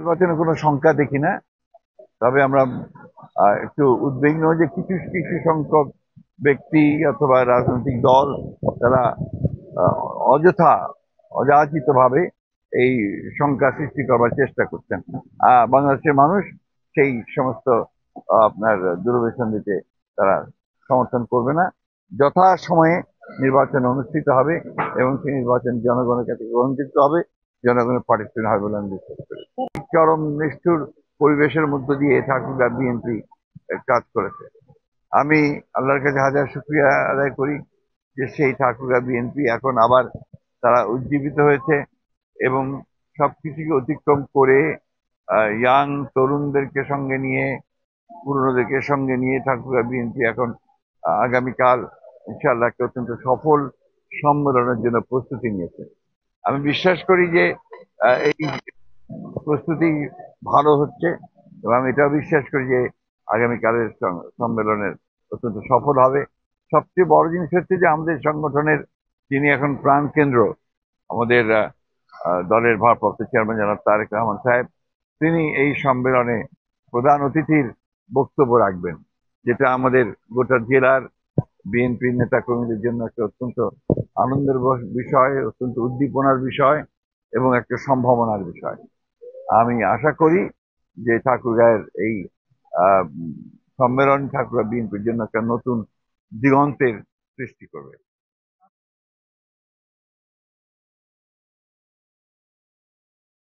নির্বাচনে কোনো শঙ্কা দেখি না। তবে আমরা একটু উদ্বিগ্ন যে কিছু কিছু সংখ্যক ব্যক্তি অথবা রাজনৈতিক দল তারা আহ, অযথা অযাচিত ভাবে এই শঙ্কা সৃষ্টি করবার চেষ্টা করছেন। বাংলাদেশের মানুষ সেই সমস্ত আপনার দূরভিসন্ধিতে তারা সমর্থন করবে না। যথা সময়ে নির্বাচন অনুষ্ঠিত হবে এবং সেই নির্বাচন জনগণের কাছে গ্রহণযোগ্য হবে, জনগণের পার্টিসিপেশন হবে বলে আমি বিশ্বাস করি। চরম নিষ্ঠুর পরিবেশের মধ্য দিয়ে ঠাকুরগাঁ বিএনপি কাজ করেছে। আমি আল্লাহর কাছে হাজার শুকরিয়া আদায় করি যে সেই ঠাকুরগাঁ বিএনপি এখন আবার তারা উজ্জীবিত হয়েছে এবং সবকিছুকে অতিক্রম করে ইয়াং তরুণদেরকে সঙ্গে নিয়ে, পুরনোদেরকে সঙ্গে নিয়ে ঠাকুরগাঁ বিএনপি এখন আগামীকাল ইনশাআল্লাহ একটা অত্যন্ত সফল সম্মেলনের জন্য প্রস্তুতি নিয়েছে। আমি বিশ্বাস করি যে এই প্রস্তুতি ভালো হচ্ছে এবং আমি এটাও বিশ্বাস করি যে আগামীকালের সম্মেলনের অত্যন্ত সফল হবে। সবচেয়ে বড় জিনিস হচ্ছে যে আমাদের সংগঠনের যিনি এখন প্রাণ কেন্দ্র, আমাদের দলের ভারপ্রাপ্ত চেয়ারম্যান জনাব তারেক রহমান সাহেব, তিনি এই সম্মেলনে প্রধান অতিথির বক্তব্য রাখবেন, যেটা আমাদের গোটা জেলার বিএনপি নেতা কর্মীদের জন্য একটা অত্যন্ত আনন্দের বিষয়, অত্যন্ত উদ্দীপনার বিষয় এবং একটা সম্ভাবনার বিষয়। আমি আশা করি যে ঠাকুরগাঁয়ের এই আহ সম্মেলন ঠাকুরগাঁ বিএনপির জন্য একটা নতুন দিগন্তের সৃষ্টি করবে।